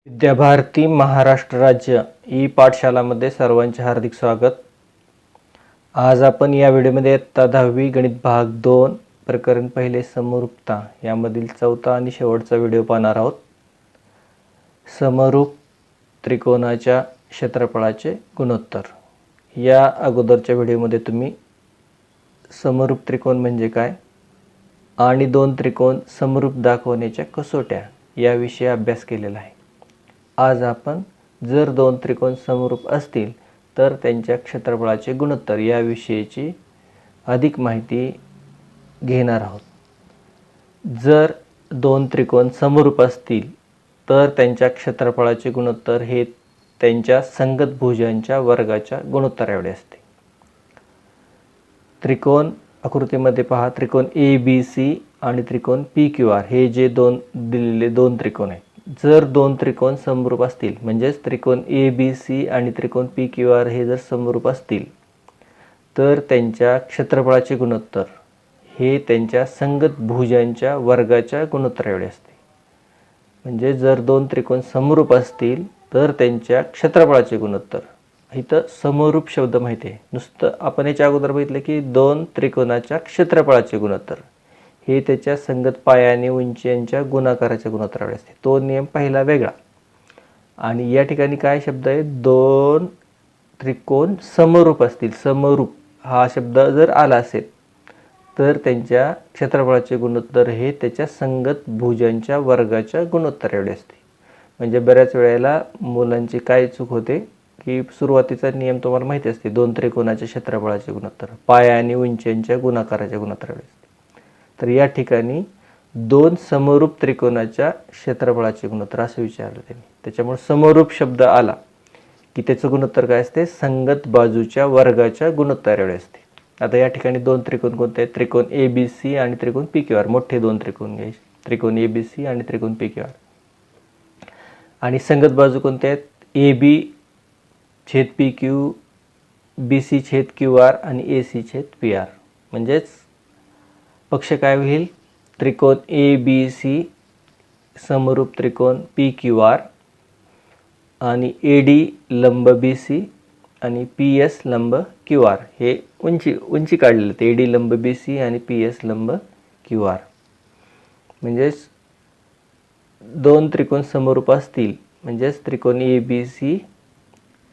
विद्याभारती महाराष्ट्र राज्य ई पाठशालामध्ये सर्वांचे हार्दिक स्वागत. आज आपण या व्हिडिओमध्ये इयत्ता 10वी गणित भाग 2 प्रकरण पहिले समरूपता यामधील चौथा आणि शेवटचा व्हिडिओ पाहणार आहोत. समरूप त्रिकोणाच्या क्षेत्रफळाचे गुणोत्तर. या अगोदरच्या व्हिडिओमध्ये तुम्ही समरूप त्रिकोण म्हणजे काय आणि दोन त्रिकोण समरूप दाखवण्याच्या कसोट्या याविषयी अभ्यास केलेला आहे. आज आपण जर दोन त्रिकोण समरूप असतील तर त्यांच्या क्षेत्रफळाचे गुणोत्तर याविषयीची अधिक माहिती घेणार आहोत. जर दोन त्रिकोण समरूप असतील तर त्यांच्या क्षेत्रफळाचे गुणोत्तर हे त्यांच्या संगत भुजांच्या वर्गाच्या गुणोत्तर एवढे असते. त्रिकोण आकृतीमध्ये पहा, त्रिकोण ABC आणि त्रिकोण PQR हे जे दिलेले दोन त्रिकोण आहेत. जर दोन त्रिकोण समरूप असतील म्हणजेच त्रिकोण ABC आणि त्रिकोण PQR हे जर समरूप असतील तर त्यांच्या क्षेत्रफळाचे गुणोत्तर हे त्यांच्या संगत भुजांच्या वर्गाच्या गुणोत्तर एवढे असते. म्हणजे जर दोन त्रिकोण समरूप असतील तर त्यांच्या क्षेत्रफळाचे गुणोत्तर. इथं समरूप शब्द माहिती आहे. नुसतं आपण याच्या अगोदर बघितलं की दोन त्रिकोणाच्या क्षेत्रफळाचे गुणोत्तर हे त्याच्या संगत पाया आणि उंची यांच्या गुणाकाराच्या गुणोत्तराकडे असते. तो नियम पहिला वेगळा. आणि या ठिकाणी काय शब्द आहे, दोन त्रिकोण समरूप असतील. समरूप हा शब्द जर आला असेल तर त्यांच्या क्षेत्रफळाचे गुणोत्तर हे त्याच्या संगत भुजांच्या वर्गाच्या गुणोत्तर एवढे असते. म्हणजे बऱ्याच वेळेला मुलांची काय चूक होते की सुरुवातीचा नियम तुम्हाला माहिती असते, दोन त्रिकोणाच्या क्षेत्रफळाचे गुणोत्तर पाया आणि उंची यांच्या गुणाकाराच्या गुणोत्तर एवढे असते. तर या ठिकाणी दोन समरूप त्रिकोणाच्या क्षेत्रफळाचे गुणोत्तर असं विचारलं त्यांनी. त्याच्यामुळे समरूप शब्द आला की त्याचं गुणोत्तर काय असते, संगत बाजूच्या वर्गाच्या गुणोत्तर एवढे असते. आता या ठिकाणी दोन त्रिकोण कोणते आहेत, त्रिकोण ABC आणि त्रिकोण PQR. मोठे दोन त्रिकोण घ्यायचे, त्रिकोण ABC आणि त्रिकोण PQR. आणि संगत बाजू कोणत्या आहेत, AB छेद PQ, BC छेद QR आणि AC छेद PR. म्हणजेच पक्ष काय होईल, त्रिकोण ABC समरूप त्रिकोण PQR आणि AD लंब BC आणि PS लंब QR. हे उंची काढलेले आहेत, AD लंब BC आणि PS लंब QR. म्हणजेच दोन त्रिकोण समरूप असतील म्हणजेच त्रिकोण ABC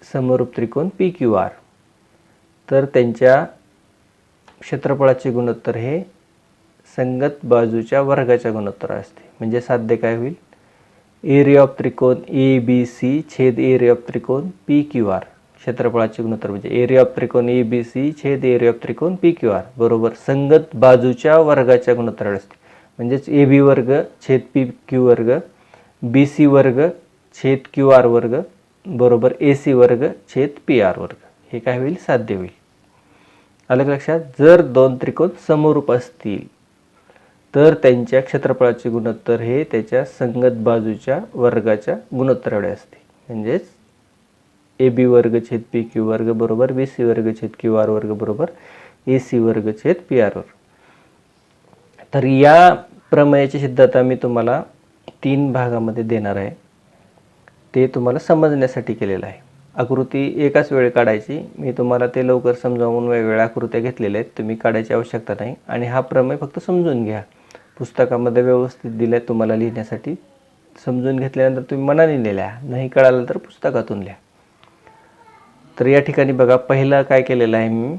समरूप त्रिकोण PQR तर त्यांच्या क्षेत्रफळाचे गुणोत्तर हे संगत बाजूच्या वर्गाच्या गुणोत्तर असते. म्हणजे साध्य काय होईल, एरिया ऑफ त्रिकोण ABC छेद एरिया ऑफ त्रिकोण PQR. क्षेत्रफळाचे गुणोत्तर म्हणजे एरिया ऑफ त्रिकोण ABC छेद एरिया ऑफ त्रिकोण PQR बरोबर संगत बाजूच्या वर्गाच्या गुणोत्तर असते. म्हणजेच AB वर्ग छेद PQ वर्ग, BC वर्ग छेद QR वर्ग बरोबर AC वर्ग छेद PR वर्ग. हे काय होईल, साध्य होईल. आलं लक्षात. जर दोन त्रिकोण समरूप असतील तर त्यांच्या क्षेत्रफळाचे गुणोत्तर हे त्याच्या संगत बाजूच्या वर्गाच्या गुणोत्तर एवढे असते. म्हणजेच AB वर्ग छेद PQ वर्ग बरोबर BC वर्ग छेद QR वर्ग बरोबर AC वर्ग छेद PR वर्ग. तर या प्रमेयाची सिद्धता मी तुम्हाला 3 भागामध्ये देणार आहे. ते तुम्हाला समजण्यासाठी केलेलं आहे. आकृती एकाच वेळी काढायची. मी तुम्हाला ते लवकर समजावून वेगवेगळ्या आकृत्या घेतलेल्या आहेत, तुम्ही काढायची आवश्यकता नाही. आणि हा प्रमेय फक्त समजून घ्या. पुस्तकामध्ये व्यवस्थित दिलं आहे तुम्हाला लिहिण्यासाठी. समजून घेतल्यानंतर तुम्ही मनाने लिहिल्या, नाही कळालं तर पुस्तकातून लिहा. तर या ठिकाणी बघा, पहिला काय केलेलं आहे मी,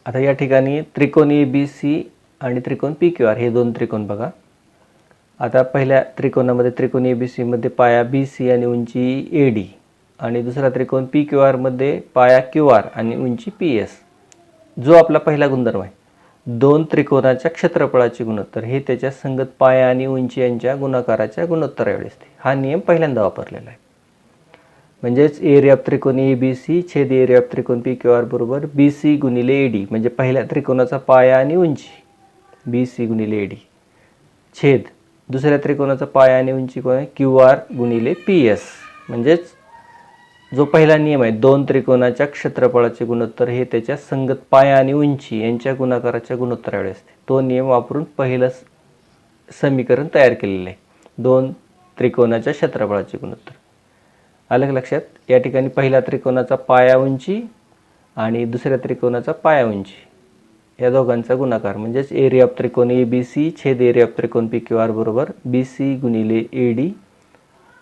आता या ठिकाणी त्रिकोण ABC आणि त्रिकोण PQR हे दोन त्रिकोण बघा. आता पहिल्या त्रिकोणामध्ये त्रिकोण ABC मध्ये पाया BC आणि उंची AD आणि दुसरा त्रिकोण PQR मध्ये पाया QR आणि उंची PS. जो आपला पहिला गुणधर्म आहे, दोन त्रिकोणाच्या क्षेत्रफळाचे गुणोत्तर हे त्याच्या संगत पाया आणि उंची यांच्या गुणाकाराच्या गुणोत्तर एवढे असते. हा नियम पहिल्यांदा वापरलेला आहे. म्हणजेच एरिया ऑफ त्रिकोण ABC छेद एरिया ऑफ त्रिकोण PQR बरोबर BC गुणिले AD. म्हणजे पहिल्या त्रिकोणाचा पाया आणि उंची BC गुणिले AD छेद दुसऱ्या त्रिकोणाचा पाया आणि उंची कोण आहे, QR गुणिले PS. म्हणजेच जो पहिला नियम आहे, दोन त्रिकोणाच्या क्षेत्रफळाचे गुणोत्तर हे त्याच्या संगत पाया आणि उंची यांच्या गुणाकाराच्या गुणोत्तर एवढे असते. तो नियम वापरून पहिलं समीकरण तयार केलेलं आहे. दोन त्रिकोणाच्या क्षेत्रफळाचे गुणोत्तर. आलं का लक्षात? या ठिकाणी पहिल्या त्रिकोणाचा पाया उंची आणि दुसऱ्या त्रिकोणाचा पाया उंची या दोघांचा गुणाकार म्हणजेच एरिया ऑफ त्रिकोण ABC छेद एरिया ऑफ त्रिकोण PQR बरोबर BC गुणिले AD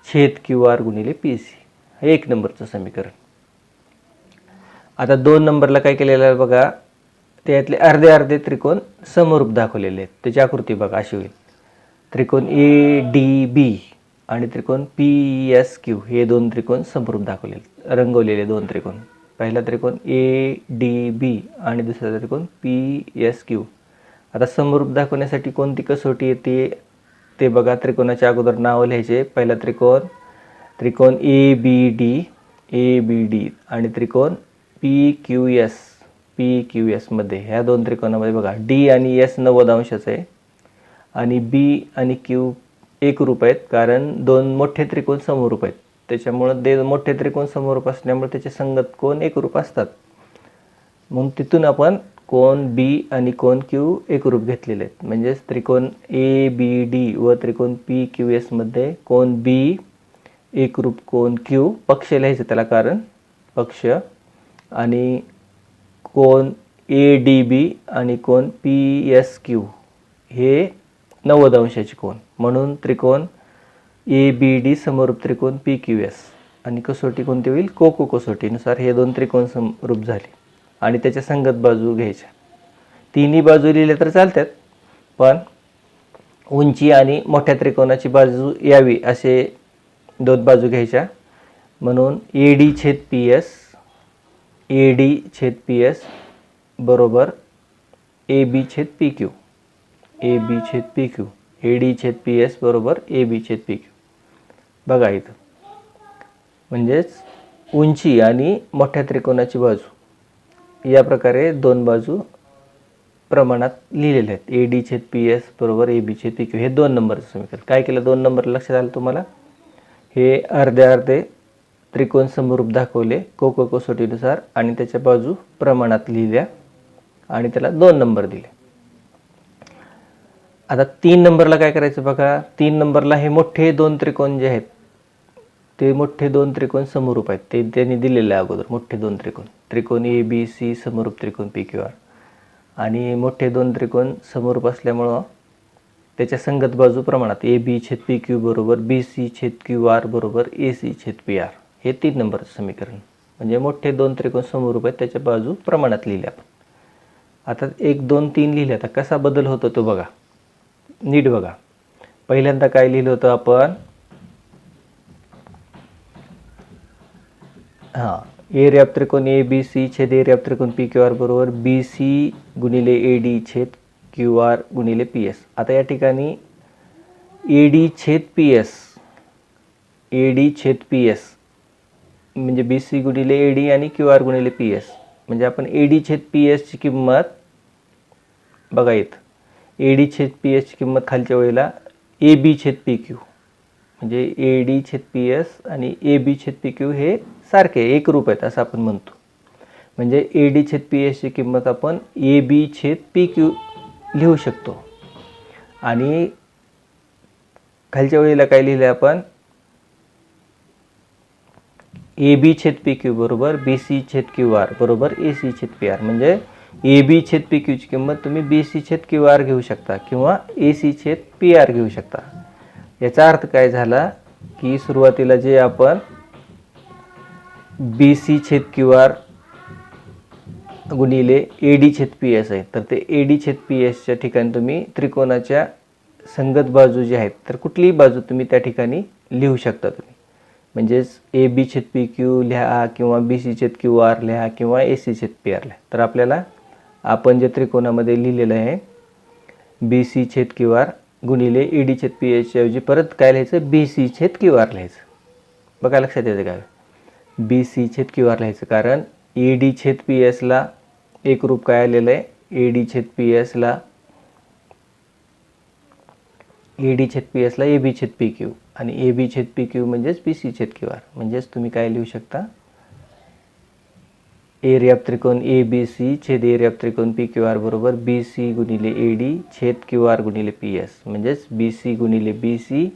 छेद QR गुणिले PC. हे 1 नंबरचं समीकरण. आता 2 नंबरला काय केलेलं आहे बघा, त्यातले अर्धे अर्धे त्रिकोण समरूप दाखवलेले आहेत. त्याची आकृती बघा अशी होईल. त्रिकोण ADB आणि त्रिकोण PSQ हे 2 त्रिकोण समरूप दाखवलेले रंगवलेले 2 त्रिकोण. पहिला त्रिकोण ADB आणि दुसरा त्रिकोण PSQ. आता समरूप दाखवण्यासाठी कोणती कसोटी येते ते बघा. त्रिकोणाच्या अगोदर नाव लिहायचे. पहिला त्रिकोण ABD आणि त्रिकोण PQS मध्ये ह्या 2 त्रिकोणामध्ये बघा D आणि S 90 अंशाचा आहे आणि B आणि Q एकरूप आहेत, कारण 2 मोठे त्रिकोण समरूप आहेत. त्याच्यामुळे मोठे त्रिकोण समरूप असल्यामुळे त्याचे संगत कोण एकरूप असतात. म्हणून तिथून आपण कोण B आणि कोण Q एकरूप घेतलेले आहेत. म्हणजेच त्रिकोण ABD व त्रिकोण PQS मध्ये कोण B एकरूप कोण Q पक्ष लिहायचं त्याला, कारण पक्ष, आणि कोण ADB आणि कोण PSQ हे 90 अंशाचे कोण. म्हणून त्रिकोण ABD समरूप त्रिकोण PQS आणि कसोटी कोणती होईल? कोको कसोटीनुसार हे 2 त्रिकोण समरूप झाले आणि त्याच्या संगत बाजू घ्यायच्या. तिन्ही बाजू लिहिल्या तर चालतात, पण उंची आणि मोठ्या त्रिकोणाची बाजू यावी असे 2 बाजू घ्यायच्या. म्हणून AD छेद PS बरोबर AB छेद PQ. AD छेद PS बरोबर AB छेद PQ. बघा इथं म्हणजेच उंची आणि मोठ्या त्रिकोणाची बाजू या प्रकारे 2 बाजू प्रमाणात लिहिलेल्या आहेत. AD छेद PS बरोबर AB छेद PQ हे 2 नंबरचं समीकरण. काय केलं 2 नंबर लक्षात आलं तुम्हाला? हे अर्धे अर्धे त्रिकोण समरूप दाखवले कोको कसोटीनुसार आणि त्याच्या बाजू प्रमाणात लिहिल्या आणि त्याला 2 नंबर दिले. आता 3 नंबरला काय करायचं बघा. 3 नंबरला हे मोठे 2 त्रिकोण जे आहेत ते मोठे 2 त्रिकोण समरूप आहेत. ते त्यांनी दिलेलं आहे अगोदर. मोठे 2 त्रिकोण ABC समरूप त्रिकोण PQR आणि मोठे 2 त्रिकोण समरूप असल्यामुळं त्याच्या संगत बाजू प्रमाणात AB छेद PQ बरोबर BC छेद QR बरोबर AC छेद PR हे 3 नंबरचं समीकरण. म्हणजे मोठे 2 त्रिकोण समरूप आहेत, त्याच्या बाजू प्रमाणात लिहिल्या आपण. आता 1 2 3 लिहिले. आता कसा बदल होतो तो बघा, नीट बघा. पहिल्यांदा काय लिहिलं होतं आपण? एरिया ऑफ त्रिकोण ABC छेद एरिया ऑफ त्रिकोण PQR बरोबर BC गुणिले AD छेद QR गुणिले PS. आता या ठिकाणी AD छेद PS म्हणजे BC गुणिले AD आणि QR गुणिले PS. म्हणजे आपण AD छेद PS ची किंमत बघा इथं. AD छेद PS ची किंमत खालच्या वेळेला AB छेद PQ म्हणजे AD छेद PS आणि AB छेद PQ हे सारखे एकरूप आहेत असं आपण म्हणतो. म्हणजे AD छेद PS ची किंमत आपण AB छेद PQ लिहू शकतो. आणि खालच्या वेळेला काय लिहिले आपण? AB छेद PQ बरोबर BC छेद QR बरोबर AC छेद PR. म्हणजे AB छेद PQ ची किंमत तुम्ही BC छेद QR घेऊ शकता किंवा AC छेद PR घेऊ शकता. याचा अर्थ काय झाला की सुरुवातीला जे आपण BC छेद QR गुणिले AD छेद PS आहे, तर ते AD छेद PS च्या ठिकाणी तुम्ही त्रिकोणाच्या संगत बाजू जी आहेत तर कुठलीही बाजू तुम्ही त्या ठिकाणी लिहू शकता तुम्ही. म्हणजेच AB छेद PQ लिहा किंवा BC छेद QR लिहा किंवा AC छेद PR लिहा. तर आपल्याला आपण जे त्रिकोणामध्ये लिहिलेलं आहे BC छेद QR गुणिले AD छेद PS ऐवजी परत काय लिहायचं? BC छेद QR लिहायचं. बघा लक्षात येतं काय? BC छेद QR लिहायचं, कारण AD छेद PS ला एकरूप काय आलेलं आहे? AD छेद PS ला AB छेद PQ आणि AB छेद PQ म्हणजेच BC छेद QR. म्हणजेच तुम्ही काय लिहू शकता? एरिया ऑफ त्रिकोण ए बी सी छेद एरिया ऑफ त्रिकोण पी क्यू आर बरोबर बी सी गुणिले ए डी छेद क्यू आर गुणिले पी एस. म्हणजेच बी सी गुणिले बी सी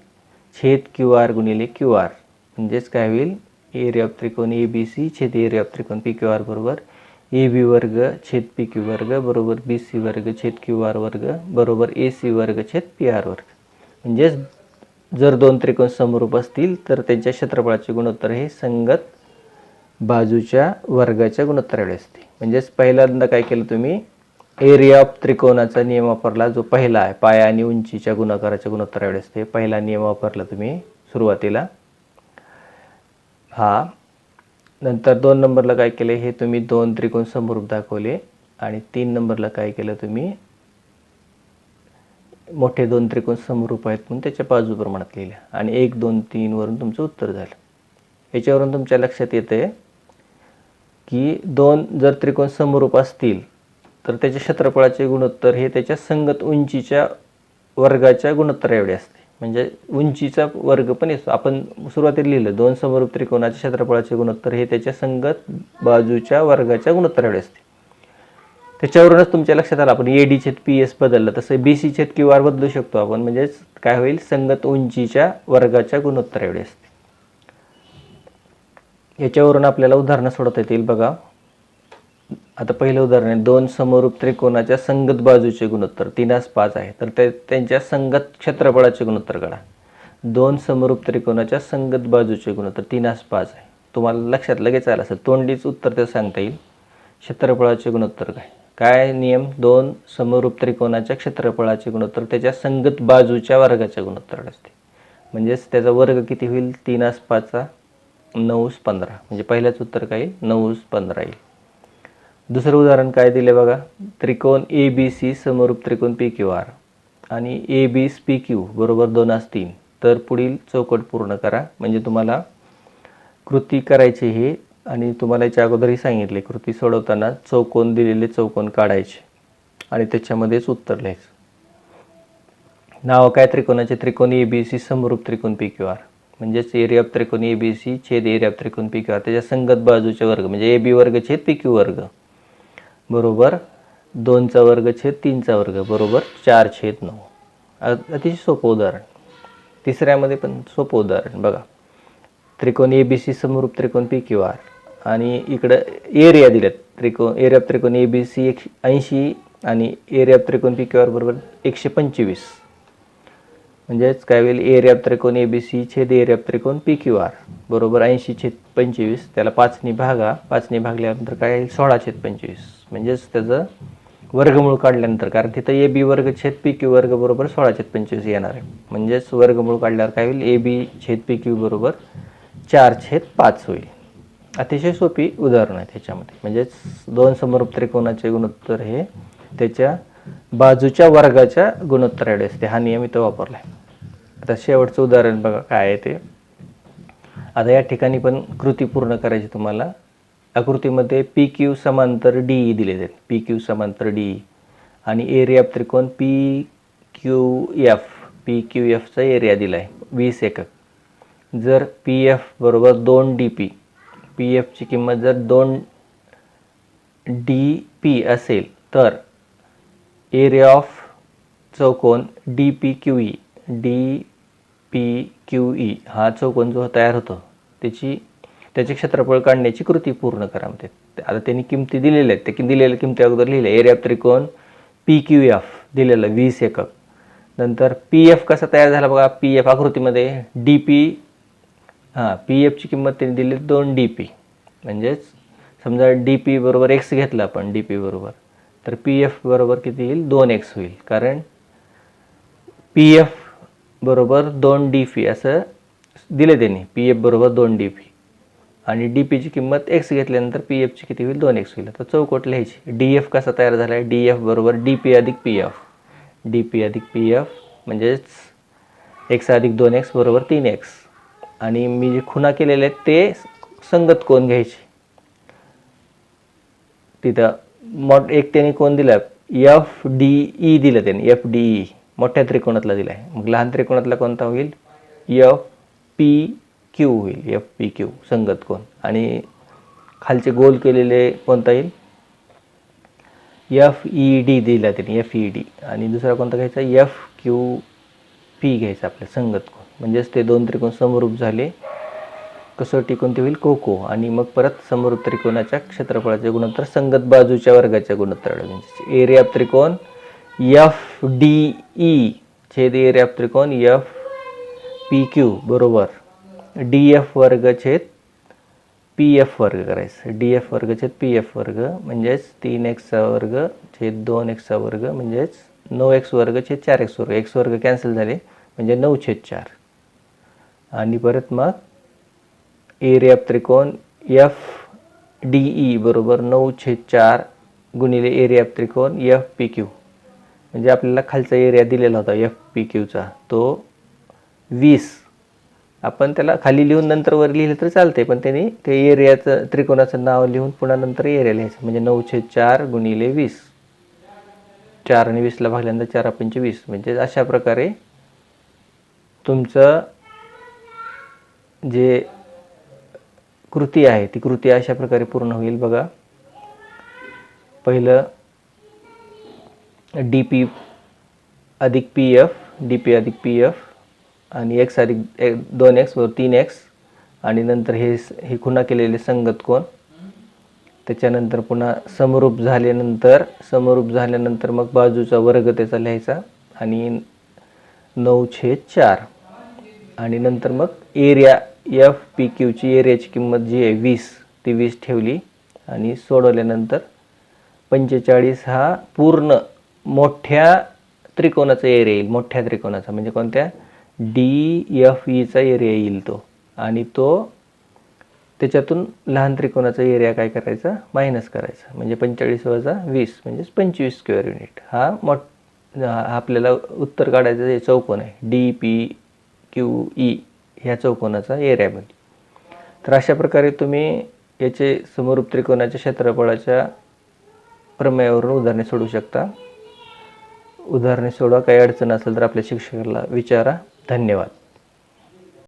छेद क्यू आर गुणिले क्यू आर. म्हणजेच काय होईल, एरिया ऑफ त्रिकोण ए बी सी छेद एरिया ऑफ त्रिकोण पी क्यू आर बरोबर ए बी वर्ग छेद पी क्यू वर्ग बरोबर बी सी वर्ग छेद क्यू आर वर्ग बरोबर ए सी वर्ग छेद पी आर वर्ग. म्हणजेच जर दोन त्रिकोण समरूप असतील तर त्यांच्या क्षेत्रफळाचे गुणोत्तर हे संगत बाजूच्या वर्गाच्या गुणोत्तर एवढे असते. म्हणजेच पहिल्यांदा काय केलं तुम्ही, एरिया ऑफ त्रिकोणाचा नियम वापरला, जो पहिला आहे पाया आणि उंचीच्या गुणाकाराच्या गुणोत्तर एवढे असते. पहिला नियम वापरला तुम्ही सुरुवातीला हा. नंतर 2 नंबरला काय केले, हे तुम्ही दोन त्रिकोण समरूप दाखवले. आणि 3 नंबरला काय केलं तुम्ही, मोठे दोन त्रिकोण समरूप आहेत म्हणून त्याच्या बाजू प्रमाणात लिहिल्या आणि 1 2 3 वरून तुमचं उत्तर झालं. याच्यावरून तुमच्या लक्षात येते की दोन जर त्रिकोण समरूप असतील तर त्याच्या क्षेत्रफळाचे गुणोत्तर हे त्याच्या संगत उंचीच्या वर्गाच्या गुणोत्तर एवढे असते. म्हणजे उंचीचा वर्ग पण येतो. आपण सुरुवातीला लिहिलं दोन समरूप त्रिकोणाच्या क्षेत्रफळाचे गुणोत्तर हे त्याच्या संगत बाजूच्या वर्गाच्या गुणोत्तर एवढे असते. त्याच्यावरूनच तुमच्या लक्षात आलं आपण एडी छेद पी एस बदललं, तसं बी सी छेद क्यू आर बदलू शकतो आपण. म्हणजेच काय होईल, संगत उंचीच्या वर्गाच्या गुणोत्तर एवढे असते. याच्यावरून आपल्याला उदाहरणं सोडवता येतील. बघा आता पहिलं उदाहरण आहे, दोन समरूप त्रिकोणाच्या संगत बाजूचे गुणोत्तर 3:5 आहे. तर त्यांच्या संगत क्षेत्रफळाचे गुणोत्तर काढा. दोन समरूप त्रिकोणाच्या संगत बाजूचे गुणोत्तर 3:5 आहे. तुम्हाला लक्षात लगेच आलं असेल, तोंडीच उत्तर ते सांगता येईल. क्षेत्रफळाचे गुणोत्तर काय नियम, दोन समरूप त्रिकोणाच्या क्षेत्रफळाचे गुणोत्तर त्याच्या संगत बाजूच्या वर्गाच्या गुणोत्तर असते. म्हणजेच त्याचा वर्ग किती होईल, 3:5 9:15. म्हणजे पहिल्याच उत्तर काय येईल, 9:15 येईल. दुसरं उदाहरण काय दिले बघा, त्रिकोण ए बी सी समरूप त्रिकोण पी क्यू आर आणि ए बी पी क्यू बरोबर 2:3. तर पुढील चौकट पूर्ण करा. म्हणजे तुम्हाला कृती करायची हे, आणि तुम्हाला याच्या अगोदरही सांगितले कृती सोडवताना चौकोन दिलेले चौकोन काढायचे आणि त्याच्यामध्येच उत्तर लिहायचं. नाव काय त्रिकोणाचे, त्रिकोण ए बी सी समरूप त्रिकोण पी क्यू आर. म्हणजेच एरिया ऑफ त्रिकोण ए बी सी छेद एरिया ऑफ त्रिकोण पी क्यू आर त्याच्या संगत बाजूचे वर्ग म्हणजे ए बी वर्ग छेद पी क्यू वर्ग बरोबर 2चा वर्ग छेद 3चा वर्ग बरोबर 4/9. अतिशय सोपं उदाहरण. तिसऱ्यामध्ये पण सोपं उदाहरण बघा, त्रिकोण ए बी सी समरूप त्रिकोण पी क्यू आर आणि इकडं एरिया दिलेत. एरिया ऑफ त्रिकोण ए बी सी 80 आणि एरिया ऑफ त्रिकोण पी क्यू आर बरोबर 125. म्हणजेच काय होईल, एरिया ऑफ त्रिकोण ए बी सी छेद एरिया ऑफ त्रिकोण पी क्यू आर बरोबर 80/25. त्याला 5ने भागा, 5ने भागल्यानंतर काय येईल, 16/25. म्हणजेच त्याचं वर्गमूळ काढल्यानंतर, कारण तिथं ए बी वर्ग छेद पी क्यू वर्ग बरोबर 16/25 येणार आहे. म्हणजेच वर्गमूळ काढल्यावर काय होईल, ए बी छेद पी क्यू बरोबर 4/5 होईल. अतिशय सोपी उदाहरण आहे त्याच्यामध्ये. म्हणजेच दोन समरूप त्रिकोणाचे गुणोत्तर हे त्याच्या बाजूच्या वर्गाच्या गुणोत्तर एवढे असते. हा नियम इथं वापरला आहे. आता शेवटचं उदाहरण बघा काय आहे ते. आता या ठिकाणी पण कृती पूर्ण करायची तुम्हाला. आकृतीमध्ये पी क्यू समांतर डी दिले आहेत. पी क्यू समांतर डी आणि एरिया ऑफ त्रिकोण पी क्यू एफचा एरिया दिला आहे 20 एकक. जर पी एफ बरोबर 2 डी पी, पी एफची किंमत जर 2 डी पी असेल तर एरिया ऑफ चौकोन डी पी क्यू ई हा चौकोन जो तयार होतो त्याचे क्षेत्रफळ काढण्याची कृती पूर्ण करा. म्हणते आता त्यांनी किमती दिलेल्या आहेत, त्या दिलेल्या किमती अगोदर लिहिल्या. एरिया ऑफ त्रिकोण पी क्यू एफ दिलेलं 20 एकक. नंतर पी एफ कसा तयार झाला बघा, पी एफ आकृतीमध्ये डी पी पी एफची किंमत त्यांनी दिली 2 डी पी. म्हणजेच समजा डी पी बरोबर एक्स घेतला आपण, डी पी बरोबर, तर पी एफ बरोबर किती येईल, 2x होईल. कारण पी एफ बरोबर 2 डी पी असं दिले त्यांनी. पी एफ बरोबर 2 डी पी आणि डी पीची किंमत एक्स घेतल्यानंतर पी एफची किती होईल, 2x होईल. तर चौकट लिहायची. डी एफ कसा तयार झाला आहे, डी एफ बरोबर डी पी अधिक पी एफ, डी पी अधिक पी एफ म्हणजेच एक्स अधिक 2x बरोबर 3x. आणि मी जे खुणा केलेले आहेत ते संगत कोण घ्यायचे. तिथं एक त्यांनी कोण दिला, एफ डी ई दिलं त्यांनी, एफ डी ई मोठ्या त्रिकोणातला दिला आहे. मग लहान त्रिकोणातला कोणता होईल, एफ पी क्यू होईल, एफ पी क्यू संगत कोण. आणि खालचे गोल केलेले कोणता येईल? FED दिला त्याने, FED. आणि दुसरा कोणता घ्यायचा? FQP घ्यायचा आपल्या संगत कोन. म्हणजेच ते दोन त्रिकोण समरूप झाले. कसोटी कोणती होईल? कोको. आणि मग परत समरूप त्रिकोणाच्या क्षेत्रफळाचे गुणोत्तर संगत बाजूच्या वर्गाच्या गुणोत्तराला घ्यायचे. एरिया ऑफ त्रिकोण FDE छेद एरिया ऑफ त्रिकोण FPQ बरोबर DF वर्ग छेद PF वर्ग करायचं. DF वर्ग छेद PF वर्ग म्हणजेच 3x वर्ग छेद 2x वर्ग म्हणजेच 9x वर्ग छेद 4x वर्ग. x वर्ग कॅन्सल झाले म्हणजे 9/4. आणि परत मग एरिया ऑफ त्रिकोण FDE बरोबर 9/4 गुणिले एरिया ऑफ त्रिकोण FPQ. म्हणजे आपल्याला खालचा एरिया दिलेला होता FPQचा तो 20. आपण त्याला खाली लिहून नंतर वर लिहिलं तर चालते, पण त्यांनी ते एरियाचं त्रिकोणाचं नाव लिहून पुन्हा नंतर एरिया लिहायचं. म्हणजे 9/4 गुणिले 20. 4 आणि 20ला भागल्यानंतर 4×5 20. म्हणजे अशा प्रकारे तुमचं जे कृती आहे ती कृती अशा प्रकारे पूर्ण होईल. बघा, पहिलं DP अधिक PF, DP अधिक PF आणि x अधिक 2x व 3x. आणि नंतर हे खुणा केलेले संगत कोण. त्याच्यानंतर पुन्हा समरूप झाल्यानंतर मग बाजूचा वर्ग त्याचा लिहायचा आणि 9/4. आणि नंतर मग एरिया FPQची एरियाची किंमत जी आहे 20 ती 20 ठेवली. आणि सोडवल्यानंतर 45 हा पूर्ण मोठ्या त्रिकोणाचा एरिया येईल. मोठ्या त्रिकोणाचा म्हणजे कोणत्या? DFEचा एरिया येईल तो. आणि तो त्याच्यातून लहान त्रिकोणाचा एरिया काय करायचा? मायनस करायचा. म्हणजे 45 वजा 20 म्हणजेच 25 स्क्वेअर युनिट. हा आपल्याला उत्तर काढायचं जे चौकोन आहे DPQE ह्या चौकोनाचा एरिया बनेल. तर अशा प्रकारे तुम्ही याचे समरूप त्रिकोणाच्या क्षेत्रफळाच्या प्रमेयावरून उदाहरणे सोडवू शकता. उदाहरणे सोडवा. काही अडचण असेल तर आपल्या शिक्षकाला विचारा. धन्यवाद.